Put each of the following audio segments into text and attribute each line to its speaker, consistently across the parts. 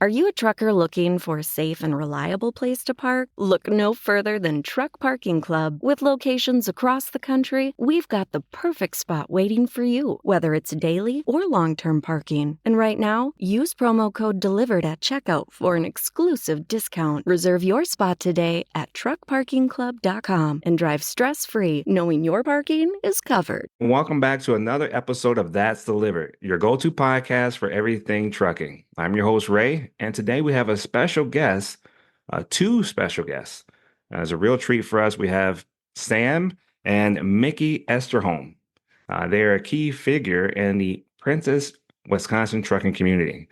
Speaker 1: Are you a trucker looking for a safe and reliable place to park? Look no further than Truck Parking Club. With locations across the country, we've got the perfect spot waiting for you, whether it's daily or long-term parking. And right now, use promo code DELIVERED at checkout for an exclusive discount. Reserve your spot today at truckparkingclub.com and drive stress-free, knowing your parking is covered.
Speaker 2: Welcome back to another episode of That's Delivered, your go-to podcast for everything trucking. I'm your host, Ray, and today we have a special guest, two special guests. It's a real treat for us. We have Sam and Mickey Esterholm. They're a key figure in the Prentice, Wisconsin trucking community,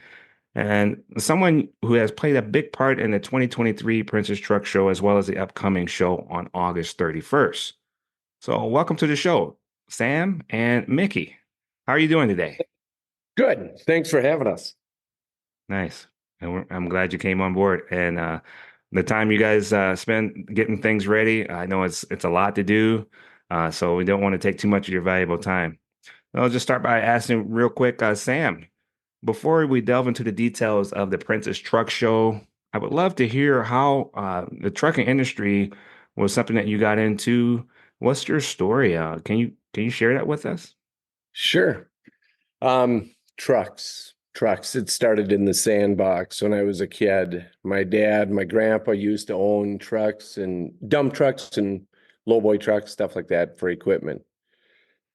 Speaker 2: and someone who has played a big part in the 2023 Prentice Truck Show, as well as the upcoming show on August 31st. So welcome to the show, Sam and Mickey. How are you doing today?
Speaker 3: Good. Thanks for having us.
Speaker 2: Nice. And I'm glad you came on board. And the time you guys spend getting things ready, I know it's a lot to do, so we don't want to take too much of your valuable time. I'll just start by asking real quick, Sam, before we delve into the details of the Prentice Truck Show, I would love to hear how the trucking industry was something that you got into. What's your story? Can you share that with us?
Speaker 3: Sure. Trucks. It started in the sandbox when I was a kid. My dad, my grandpa used to own trucks and dump trucks and lowboy trucks, stuff like that for equipment.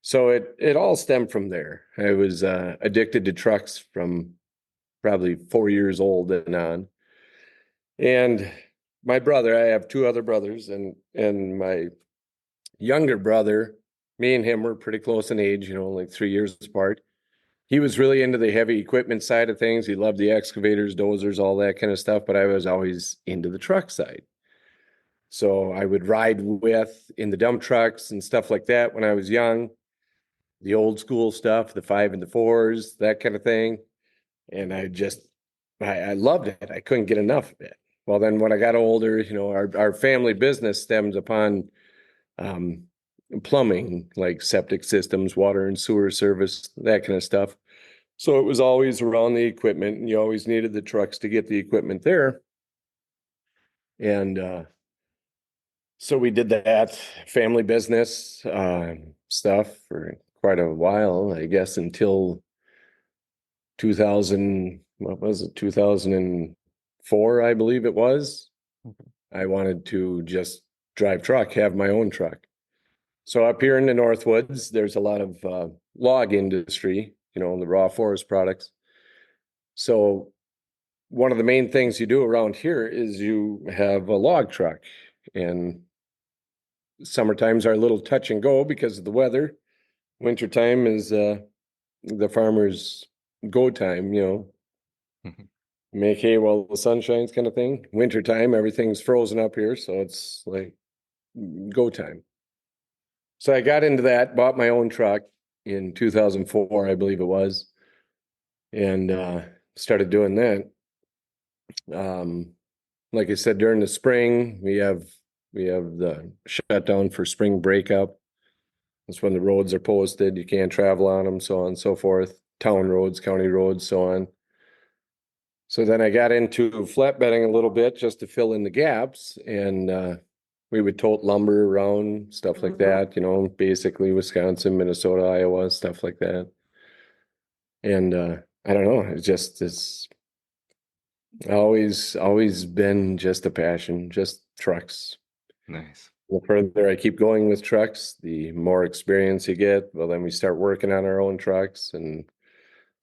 Speaker 3: So it all stemmed from there. I was addicted to trucks from probably 4 years old and on. And my brother, I have two other brothers, and my younger brother, me and him were pretty close in age, like 3 years apart. He was really into the heavy equipment side of things. He loved the excavators, dozers, all that kind of stuff, but I was always into the truck side. So I would ride with in the dump trucks and stuff like that when I was young, the old school stuff, the 5 and the 4s, that kind of thing. And I loved it. I couldn't get enough of it. Well, then when I got older, our family business stems upon plumbing, like septic systems, water and sewer service, that kind of stuff. So it was always around the equipment, and you always needed the trucks to get the equipment there. And so we did that family business stuff for quite a while, I guess, until 2004, I believe it was.
Speaker 2: Okay.
Speaker 3: I wanted to just drive truck, have my own truck. So up here in the Northwoods, there's a lot of log industry, the raw forest products. So one of the main things you do around here is you have a log truck, and summertimes are a little touch and go because of the weather. Wintertime is the farmer's go time,
Speaker 2: Mhm.
Speaker 3: make hay while the sun shines kind of thing. Wintertime, everything's frozen up here, so it's like go time. So I got into that, bought my own truck in 2004, I believe it was, and started doing that. Like I said, during the spring, we have the shutdown for spring breakup. That's when the roads are posted. You can't travel on them, so on and so forth. Town roads, county roads, so on. So then I got into flatbedding a little bit just to fill in the gaps, and we would tote lumber around, stuff like that, basically Wisconsin, Minnesota, Iowa, stuff like that. And I don't know, it's always been just a passion, just trucks.
Speaker 2: Nice.
Speaker 3: The further I keep going with trucks, the more experience you get. Well, then we start working on our own trucks. And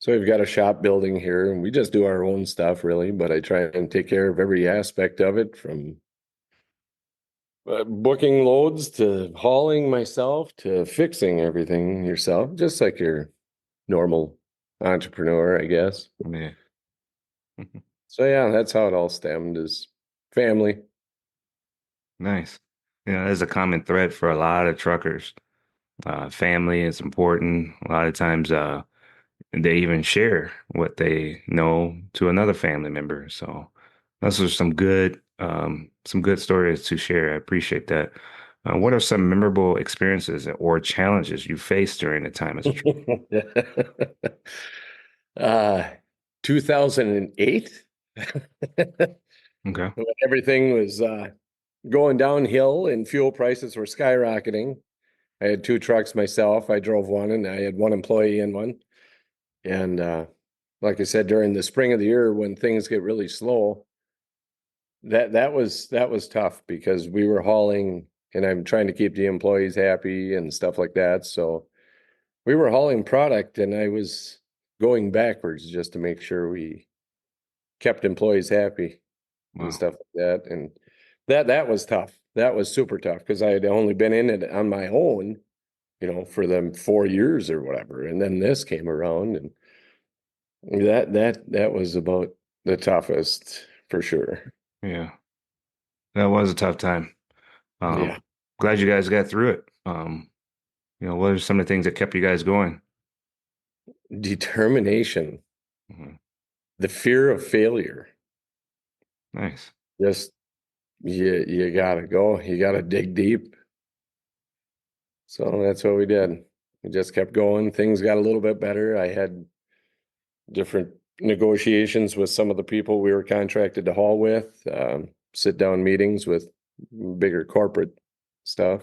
Speaker 3: so we've got a shop building here, and we just do our own stuff really, but I try and take care of every aspect of it, from booking loads to hauling myself to fixing everything yourself, just like your normal entrepreneur, I guess.
Speaker 2: Yeah.
Speaker 3: So yeah, that's how it all stemmed, is family.
Speaker 2: Nice. There's a common thread for a lot of truckers. Family is important. A lot of times, they even share what they know to another family member. So those are some good stories to share. I appreciate that. What are some memorable experiences or challenges you faced during the time as a trucker?
Speaker 3: 2008,
Speaker 2: Okay.
Speaker 3: When everything was going downhill and fuel prices were skyrocketing. I had 2 trucks myself. I drove one and I had one employee in one. And like I said, during the spring of the year when things get really slow, that was tough because we were hauling and I'm trying to keep the employees happy and stuff like that. So we were hauling product and I was going backwards just to make sure we kept employees happy and
Speaker 2: Wow.
Speaker 3: stuff like that. And that was tough. That was super tough because I had only been in it on my own, for them 4 years or whatever. And then this came around and that was about the toughest for sure.
Speaker 2: Yeah. That was a tough time.
Speaker 3: Yeah.
Speaker 2: Glad you guys got through it. What are some of the things that kept you guys going?
Speaker 3: Determination,
Speaker 2: Mhm.
Speaker 3: the fear of failure.
Speaker 2: Nice.
Speaker 3: Just you gotta go. You gotta dig deep. So that's what we did. We just kept going. Things got a little bit better. I had different negotiations with some of the people we were contracted to haul with, sit down meetings with bigger corporate stuff.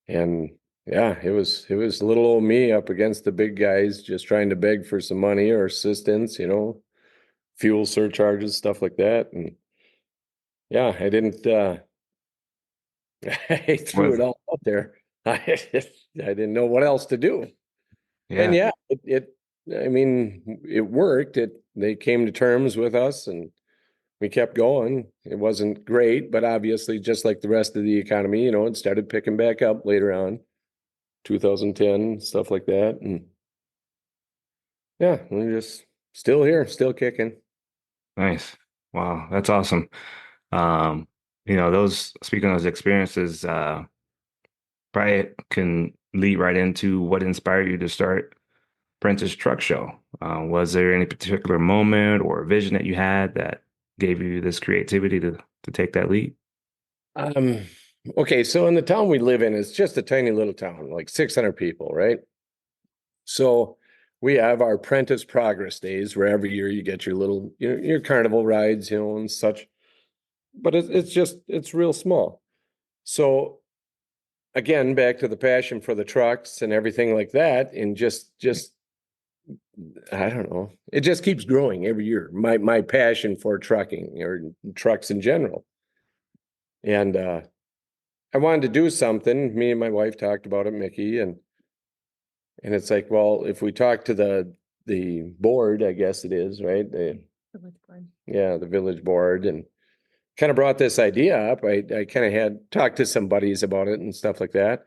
Speaker 3: And yeah, it was little old me up against the big guys just trying to beg for some money or assistance, fuel surcharges, stuff like that. And yeah, I didn't I threw it
Speaker 2: Was
Speaker 3: all out there. I didn't know what else to do. And
Speaker 2: yeah.
Speaker 3: yeah, I mean, it worked. They came to terms with us and we kept going. It wasn't great, but obviously just like the rest of the economy, it started picking back up later on, 2010, stuff like that. And yeah, we're just still here, still kicking.
Speaker 2: Nice. Wow, that's awesome. Those speaking of those experiences, probably can lead right into what inspired you to start Prentice Truck Show. Was there any particular moment or vision that you had that gave you this creativity to take that lead?
Speaker 3: Um, okay, so in the town we live in, it's just a tiny little town, like 600 people, right? So we have our Prentice Progress Days where every year you get your little, your carnival rides, and such. But it's real small. So again, back to the passion for the trucks and everything like that, and just I don't know, it just keeps growing every year. My passion for trucking or trucks in general, and I wanted to do something. Me and my wife talked about it, Mickey, and it's like, well, if we talk to the board, I guess it is, right?
Speaker 4: Village board.
Speaker 3: Yeah, the village board, and kind of brought this idea up. I kind of had talked to some buddies about it and stuff like that.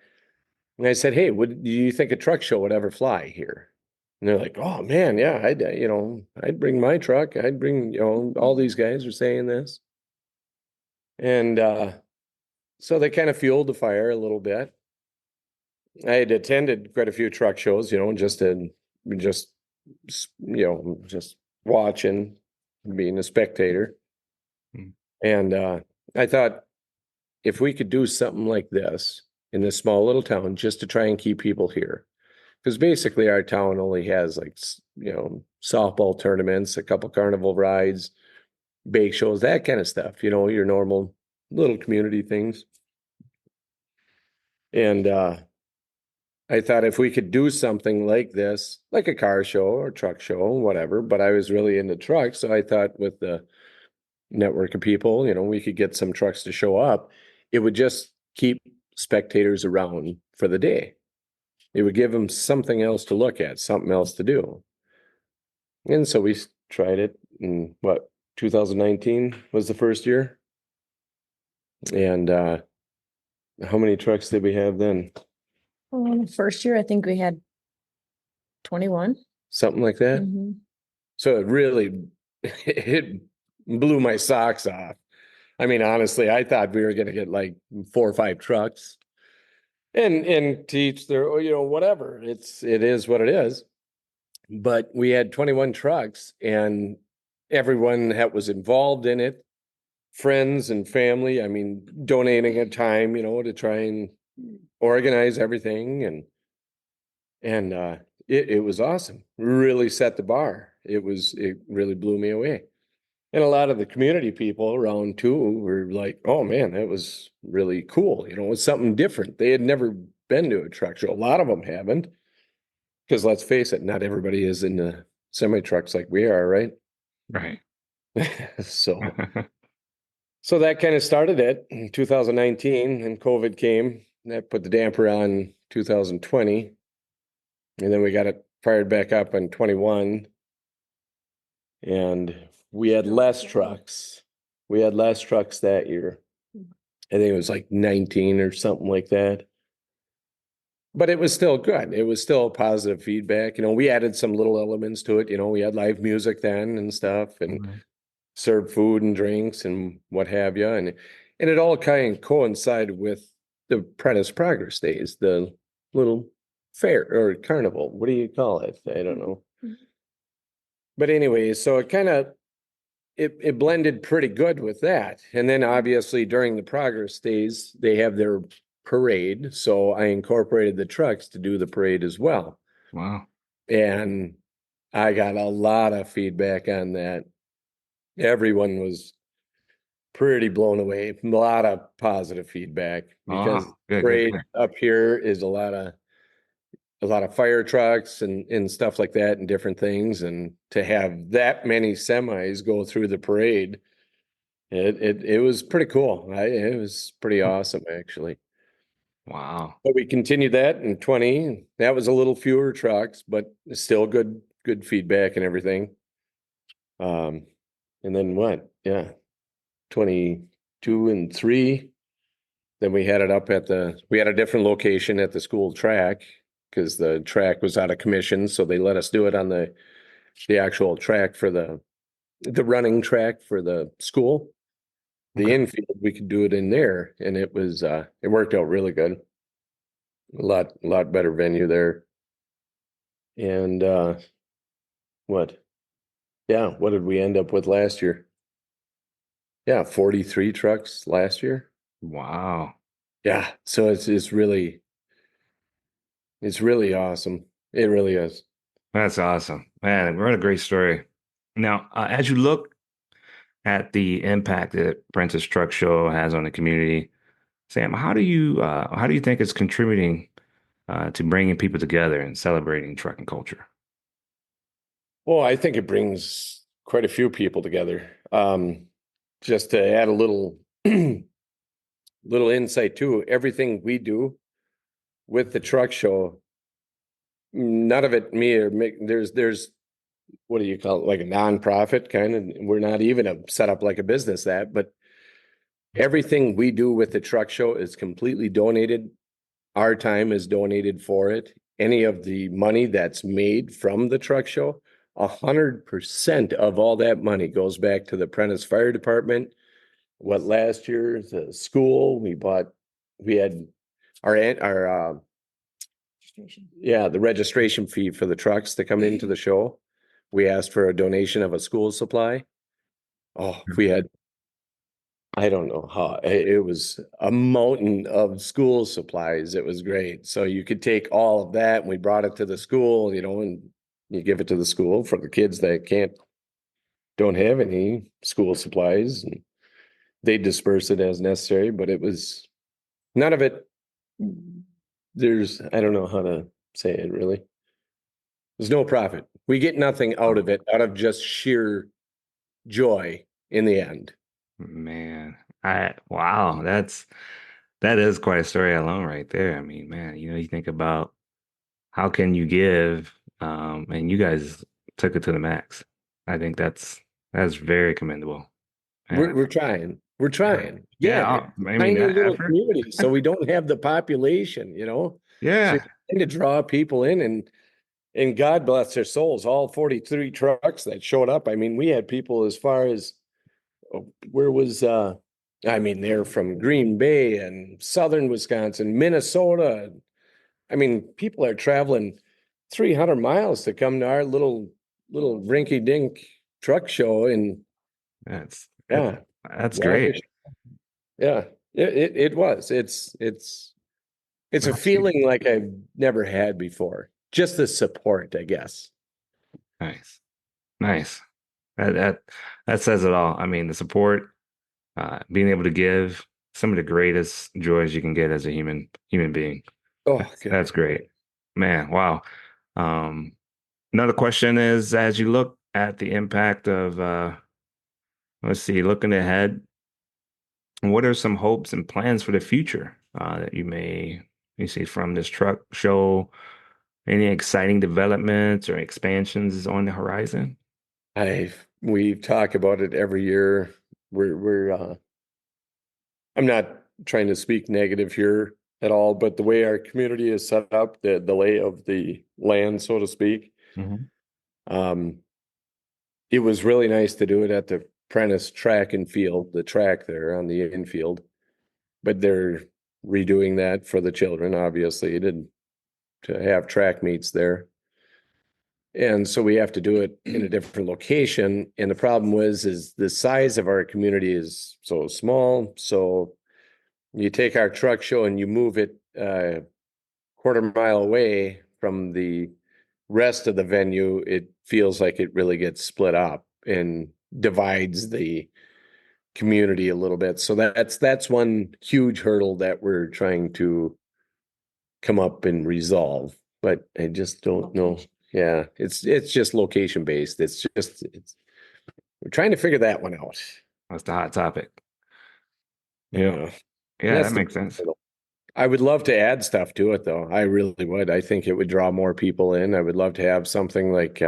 Speaker 3: And I said, "Hey, do you think a truck show would ever fly here?" And they're like, "Oh man, yeah, I'd bring my truck. I'd bring, all these guys are saying this." And so they kind of fueled the fire a little bit. I had attended quite a few truck shows, just just watching, being a spectator.
Speaker 2: Mm.
Speaker 3: And I thought if we could do something like this in this small little town just to try and keep people here, because basically our town only has like, softball tournaments, a couple carnival rides, bake shows, that kind of stuff, your normal little community things. And I thought if we could do something like this, like a car show or truck show, whatever, but I was really into trucks. So I thought with the network of people, we could get some trucks to show up. It would just keep spectators around for the day. It would give them something else to look at, something else to do. And so we tried it in 2019 was the first year. And how many trucks did we have then?
Speaker 4: First year, I think we had 21.
Speaker 3: Something like that.
Speaker 4: Mhm.
Speaker 3: So it really it blew my socks off. I mean, honestly, I thought we were going to get like 4 or 5 trucks, and teach their, whatever. It is what it is. But we had 21 trucks, and everyone that was involved in it, friends and family. I mean, donating a time, to try and organize everything, and it was awesome. Really set the bar. It really blew me away. And a lot of the community people around too were like, oh man, that was really cool. You know, it was something different. They had never been to a truck show. A lot of them haven't. Because let's face it, not everybody is into semi trucks like we are, right?
Speaker 2: Right.
Speaker 3: So so that kind of started it in 2019, and COVID came. That put the damper on 2020. And then we got it fired back up in 21. And we had less trucks. We had less trucks that year. I think it was like 19 or something like that. But it was still good. It was still positive feedback. You know, we added some little elements to it. You know, we had live music then and stuff, and
Speaker 2: Right.
Speaker 3: served food and drinks and what have you. And it all kind of coincided with the Prentice Progress Days, the little fair or carnival. What do you call it? I don't know. But anyway, so it kind of it blended pretty good with that. And then obviously during the Progress Days, they have their parade. So I incorporated the trucks to do the parade as well.
Speaker 2: Wow.
Speaker 3: And I got a lot of feedback on that. Everyone was pretty blown away. A lot of positive feedback because
Speaker 2: Oh, good, good,
Speaker 3: parade
Speaker 2: good.
Speaker 3: up here is a lot of fire trucks and stuff like that and different things. And to have that many semis go through the parade, it was pretty cool. It was pretty awesome actually.
Speaker 2: Wow.
Speaker 3: But we continued that in 20. That was a little fewer trucks, but still good feedback and everything. And then what? Yeah, 22 and 3. Then we had it up at we had a different location at the school track because the track was out of commission. So they let us do it on the actual track for the running track for the school. The
Speaker 2: Okay.
Speaker 3: infield, we could do it in there. And it worked out really good. A lot better venue there. And what? Yeah, what did we end up with last year? Yeah, 43 trucks last year.
Speaker 2: Wow.
Speaker 3: Yeah, so it's really awesome. It really is.
Speaker 2: That's awesome. Man, what a great story. Now, as you look at the impact that Prentice Truck Show has on the community, Sam, how do you think it's contributing to bringing people together and celebrating trucking culture?
Speaker 3: Well, I think it brings quite a few people together. Just to add a little little insight too, everything we do with the truck show, none of it me or Mick, there's what do you call it, like a nonprofit kind of. We're not even set up like a business but everything we do with the truck show is completely donated. Our time is donated for it. Any of the money that's made from the truck show, 100% of all that money goes back to the Prentice Fire Department. What last year, the school, we had our the registration fee for the trucks to come into the show. We asked for a donation of a school supply. Oh, we had, I don't know how, it was a mountain of school supplies. It was great. So you could take all of that and we brought it to the school, you know, and you give it to the school for the kids that don't have any school supplies, and they disperse it as necessary, but it was none of it. I don't know how to say it really. There's no profit. We get nothing out of it, out of just sheer joy in the end.
Speaker 2: Man, wow, that is quite a story alone right there. I mean, man, you think about how can you give, and you guys took it to the max. I think that's very commendable. Yeah,
Speaker 3: We're trying. We're
Speaker 2: yeah,
Speaker 3: trying.
Speaker 2: yeah.
Speaker 3: Again,
Speaker 2: I mean,
Speaker 3: tiny
Speaker 2: that
Speaker 3: little
Speaker 2: effort.
Speaker 3: community, so we don't have the population, you know. So you're
Speaker 2: Yeah,
Speaker 3: trying to draw people in, and God bless their souls, all 43 trucks that showed up. I mean, we had people as far as where was I mean, they're from Green Bay and southern Wisconsin, Minnesota. I mean, people are traveling 300 miles to come to our little rinky dink truck show. And
Speaker 2: that's that's
Speaker 3: yeah,
Speaker 2: that's
Speaker 3: Wabash.
Speaker 2: great.
Speaker 3: Yeah, it was. It's a
Speaker 2: That's huge.
Speaker 3: feeling like I've never had before. Just the support, I guess.
Speaker 2: Nice, nice. That that that says it all. I mean, the support, being able to give, some of the greatest joys you can get as a human being.
Speaker 3: Oh,
Speaker 2: That's
Speaker 3: God.
Speaker 2: great, man. Wow. Um, Another question is, as you look at the impact of, let's see, looking ahead, what are some hopes and plans for the future that you see from this truck show? Any exciting developments or expansions on the horizon?
Speaker 3: We talk about it every year. We're I'm not trying to speak negative here at all, but the way our community is set up, the lay of the land, so to speak,
Speaker 2: Hmm.
Speaker 3: um, it was really nice to do it at the Prentice track and field, the track there on the infield. But they're redoing that for the children, obviously, to have track meets there. And so we have to do it in a different location. And the problem is the size of our community is so small. So you take our truck show and you move it quarter mile away from the rest of the venue, it feels like it really gets split up and divides the community a little bit. So that's one huge hurdle that we're trying to come up and resolve. But I just don't know. Yeah, it's just location based. It's we're trying to figure that one out.
Speaker 2: That's the hot topic. Yeah,
Speaker 3: Yeah,
Speaker 2: yeah, that
Speaker 3: that's the
Speaker 2: makes sense.
Speaker 3: I would love to add stuff to it though. I really would. I think it would draw more people in. I would love to have something like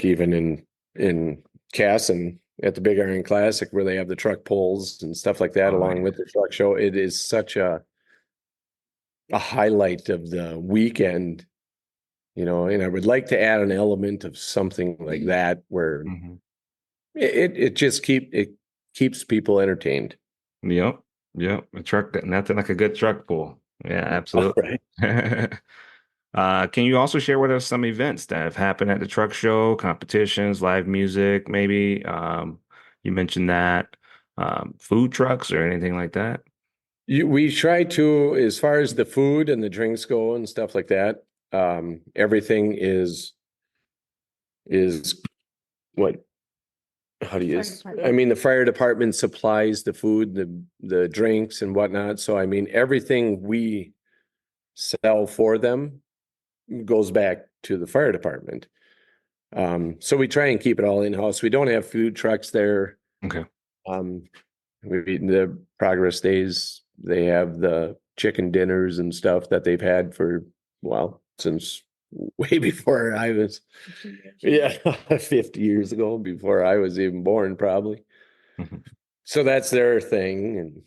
Speaker 3: even in Casson at the Big Iron Classic where they have the truck pulls and stuff like that
Speaker 2: Oh,
Speaker 3: along
Speaker 2: yeah.
Speaker 3: with the truck show. It is such a highlight of the weekend, and I would like to add an element of something like that where
Speaker 2: Hmm.
Speaker 3: it just keeps people entertained.
Speaker 2: Yep, yep. A truck, nothing like a good truck pull. Yeah,
Speaker 3: All
Speaker 2: absolutely.
Speaker 3: right.
Speaker 2: Can you also share with us some events that have happened at the truck show, competitions, live music, maybe? You mentioned that. Food trucks or anything like that?
Speaker 3: We try to, as far as the food and the drinks go and stuff like that, everything is what, how do you, I mean, the fire department supplies the food, the drinks and whatnot. So I mean, everything we sell for them goes back to the fire department. So we try and keep it all in-house. We don't have food trucks there.
Speaker 2: Okay.
Speaker 3: Um, we've eaten the Progress Days. They have the chicken dinners and stuff that they've had for, well, since way before I was, yeah, 50 years ago, before I was even born, probably.
Speaker 2: Mhm.
Speaker 3: So that's their thing.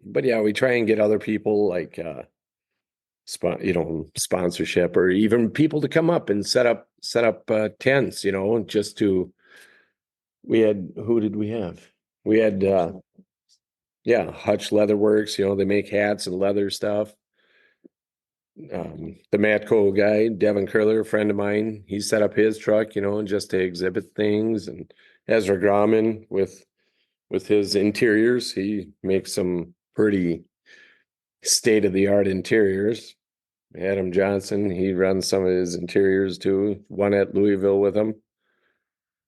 Speaker 3: But yeah, we try and get other people like, sponsorship or even people to come up and set up tents, just to, who did we have? We had, yeah, Hutch Leatherworks, they make hats and leather stuff. The Matco guy, Devin Curler, a friend of mine, he set up his truck, just to exhibit things. And Ezra Grauman with his interiors, he makes some pretty state-of-the-art interiors. Adam Johnson, he runs some of his interiors too, one at Louisville with him.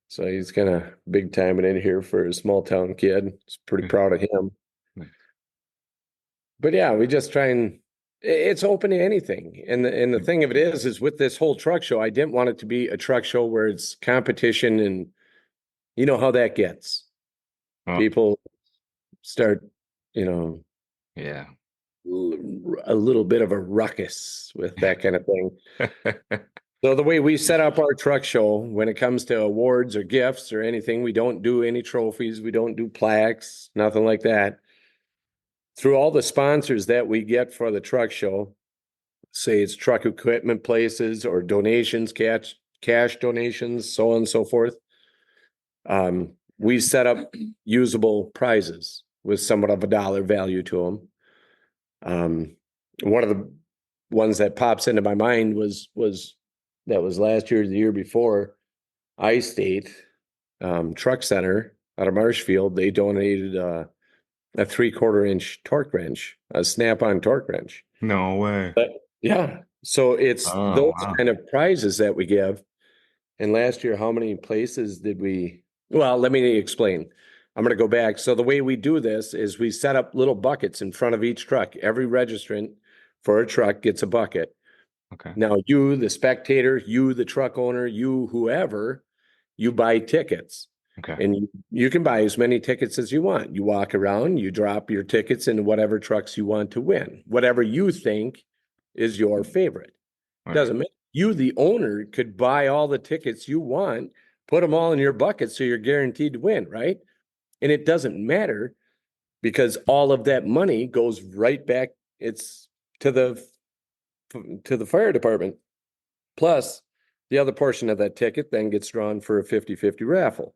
Speaker 3: So he's kind of big time in here for a small town kid. It's pretty proud of him.
Speaker 2: Nice.
Speaker 3: But yeah, we just try and it's open to anything. And the thing of it is with this whole truck show, I didn't want it to be a truck show where it's competition and you know how that gets.
Speaker 2: Oh,
Speaker 3: People start, you know,
Speaker 2: yeah.
Speaker 3: a little bit of a ruckus with that kind of thing. So the way we set up our truck show, when it comes to awards or gifts or anything, we don't do any trophies, we don't do plaques, nothing like that. Through all the sponsors that we get for the truck show, say it's truck equipment places or donations, cash donations, so on and so forth. We set up usable prizes with somewhat of a dollar value to them. One of the ones that pops into my mind was last year, the year before, I-State Truck Center out of Marshfield. They donated a 3/4 inch torque wrench, a snap-on torque wrench.
Speaker 2: No way.
Speaker 3: But yeah, so it's
Speaker 2: Oh,
Speaker 3: those
Speaker 2: wow.
Speaker 3: kind of prizes that we give. And last year, how many places did we? Well, let me explain. I'm going to go back. So the way we do this is we set up little buckets in front of each truck. Every registrant for a truck gets a bucket.
Speaker 2: Okay.
Speaker 3: Now, you, the spectator, you, the truck owner, you, whoever, you buy tickets.
Speaker 2: Okay.
Speaker 3: And you can buy as many tickets as you want. You walk around, you drop your tickets into whatever trucks you want to win, whatever you think is your favorite.
Speaker 2: All right.
Speaker 3: Doesn't matter. You, the owner, could buy all the tickets you want, put them all in your bucket so you're guaranteed to win, right? And it doesn't matter because all of that money goes right back. It's to the fire department. Plus, the other portion of that ticket then gets drawn for a 50-50 raffle.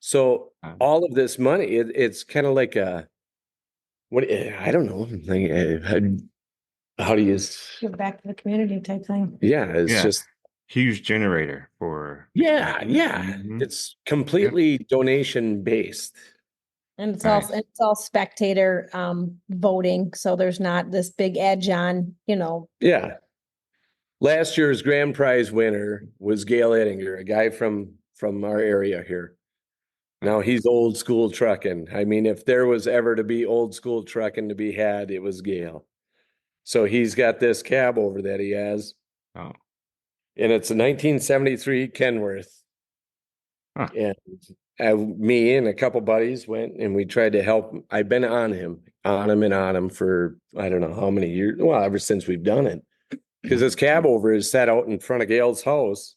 Speaker 3: So all of this money, it's kind of like I don't know, like, how do you
Speaker 4: Give back to the community type thing.
Speaker 3: Yeah, it's just
Speaker 2: huge generator for.
Speaker 3: Yeah.
Speaker 2: Mhm.
Speaker 3: It's completely donation based.
Speaker 4: And it's
Speaker 2: Nice.
Speaker 4: all spectator voting, so there's not this big edge on,
Speaker 3: Yeah. Last year's grand prize winner was Gail Ettinger, a guy from our area here. Now he's old school trucking. I mean, if there was ever to be old school trucking to be had, it was Gail. So he's got this cab over that he has.
Speaker 2: Oh.
Speaker 3: And it's a 1973 Kenworth.
Speaker 2: Huh.
Speaker 3: And me and a couple buddies went and we tried to help. I've been on him for I don't know how many years. Well, ever since we've done it. Because his cab over is set out in front of Gail's house.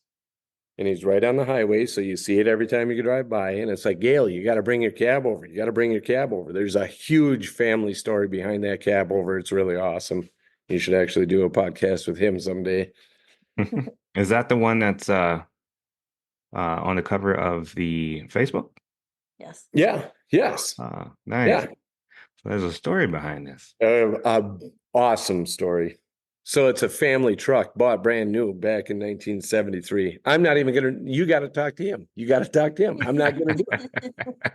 Speaker 3: And he's right on the highway, so you see it every time you drive by. And it's like, Gail, you got to bring your cab over. You got to bring your cab over. There's a huge family story behind that cab over. It's really awesome. You should actually do a podcast with him someday.
Speaker 2: Is that the one that's on the cover of the Facebook?
Speaker 4: Yes.
Speaker 3: Yeah. Yes.
Speaker 2: Nice.
Speaker 3: Yeah.
Speaker 2: So there's a story behind this.
Speaker 3: Awesome story. So it's a family truck bought brand new back in 1973. I'm not even you got to talk to him. You got to talk to him. I'm not going to do it.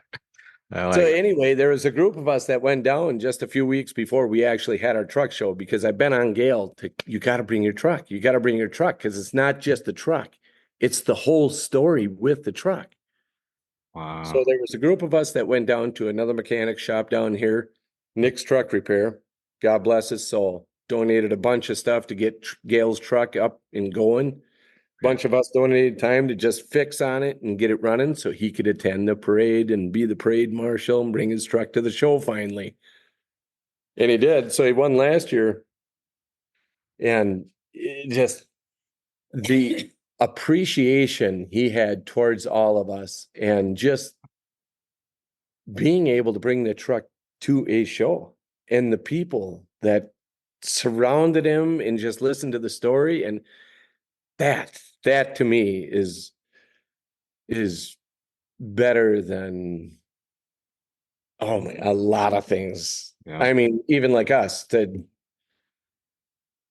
Speaker 3: So anyway, there was a group of us that went down just a few weeks before we actually had our truck show, because I've been on Gail you got to bring your truck. You got to bring your truck, because it's not just the truck. It's the whole story with the truck.
Speaker 2: Wow.
Speaker 3: So there was a group of us that went down to another mechanic shop down here, Nick's Truck Repair. God bless his soul. Donated a bunch of stuff to get Gail's truck up and going. A bunch of us donated time to just fix on it and get it running so he could attend the parade and be the parade marshal and bring his truck to the show finally. And he did. So he won last year. And just the appreciation he had towards all of us and just being able to bring the truck to a show and the people that surrounded him and just listened to the story. And that to me is better than a lot of things.
Speaker 2: Yeah.
Speaker 3: I mean, even like us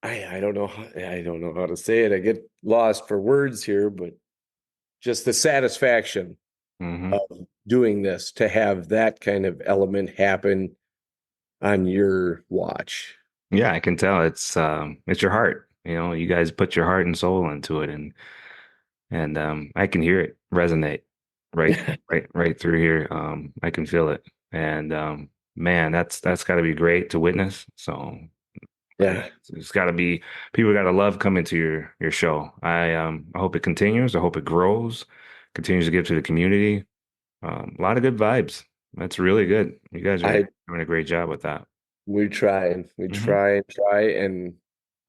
Speaker 3: I don't know how to say it. I get lost for words here, but just the satisfaction of doing this, to have that kind of element happen on your watch.
Speaker 2: Yeah, I can tell it's your heart. You guys put your heart and soul into it, and I can hear it resonate right through here. I can feel it, and man, that's got to be great to witness. So
Speaker 3: Yeah,
Speaker 2: it's got to be, people got to love coming to your show. I hope it continues. I hope it grows, continues to give to the community. A lot of good vibes. That's really good. You guys are doing a great job with that.
Speaker 3: We try, and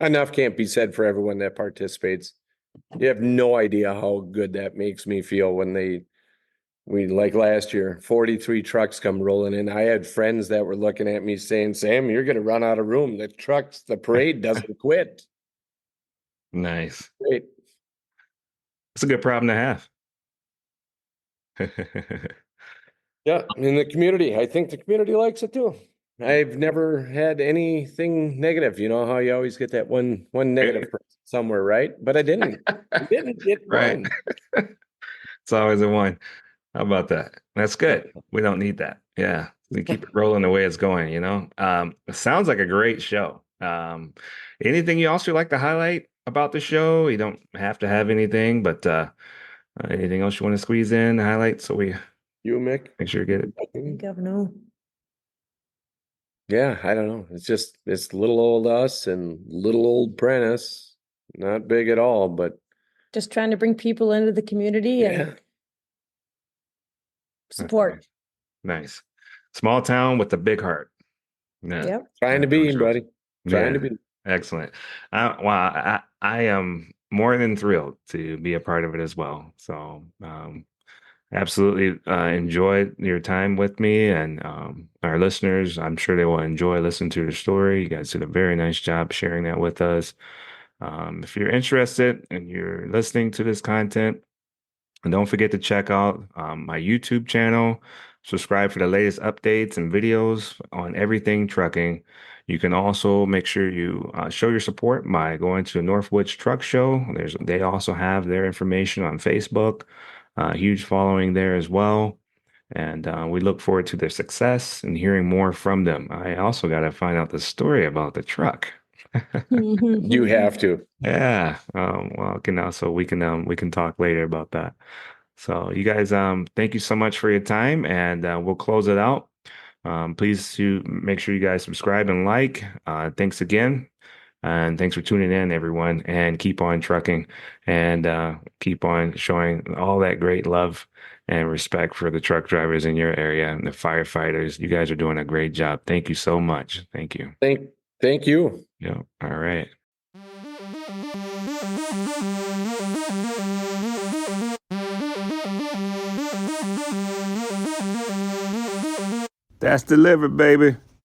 Speaker 3: enough can't be said for everyone that participates. You have no idea how good that makes me feel when we like last year, 43 trucks come rolling in. I had friends that were looking at me saying, Sam, you're going to run out of room. The parade doesn't quit.
Speaker 2: Nice.
Speaker 3: Great.
Speaker 2: It's a good problem to have.
Speaker 3: Yeah, in the community. I think the community likes it too. I've never had anything negative. You know how you always get that one negative person somewhere, right? But I didn't get
Speaker 2: Right.
Speaker 3: one.
Speaker 2: It's always a one. How about that? That's good. We don't need that. Yeah. We keep it rolling the way it's going, It sounds like a great show. Anything you also like to highlight about the show? You don't have to have anything, but anything else you want to squeeze in, highlight, so we
Speaker 3: You, Mick?
Speaker 2: make sure you get it?
Speaker 4: I think of no.
Speaker 3: Yeah, I don't know. It's little old us and little old Prentice. Not big at all, but
Speaker 4: Just trying to bring people into the community
Speaker 3: yeah,
Speaker 4: and support.
Speaker 2: Nice. Small town with a big heart. Yeah.
Speaker 4: Yep.
Speaker 3: trying to
Speaker 2: Yeah,
Speaker 3: be,
Speaker 2: for sure.
Speaker 3: buddy. Trying to
Speaker 2: Yeah.
Speaker 3: be.
Speaker 2: Excellent. Wow, I am more than thrilled to be a part of it as well. So, absolutely enjoyed your time with me and our listeners. I'm sure they will enjoy listening to the story. You guys did a very nice job sharing that with us. If you're interested and you're listening to this content, and don't forget to check out my YouTube channel. Subscribe for the latest updates and videos on everything trucking. You can also make sure you show your support by going to Northwoods Truck Show. They also have their information on Facebook. Huge following there as well. And we look forward to their success and hearing more from them. I also got to find out the story about the truck.
Speaker 3: You have to.
Speaker 2: Yeah. Well, we can talk later about that. So you guys, thank you so much for your time, and we'll close it out. Please to make sure you guys subscribe and like. Thanks again, and thanks for tuning in, everyone. And keep on trucking, and keep on showing all that great love and respect for the truck drivers in your area and the firefighters. You guys are doing a great job. Thank you so much. Thank you.
Speaker 3: Thank you.
Speaker 2: Yeah. All right. That's delivered, baby.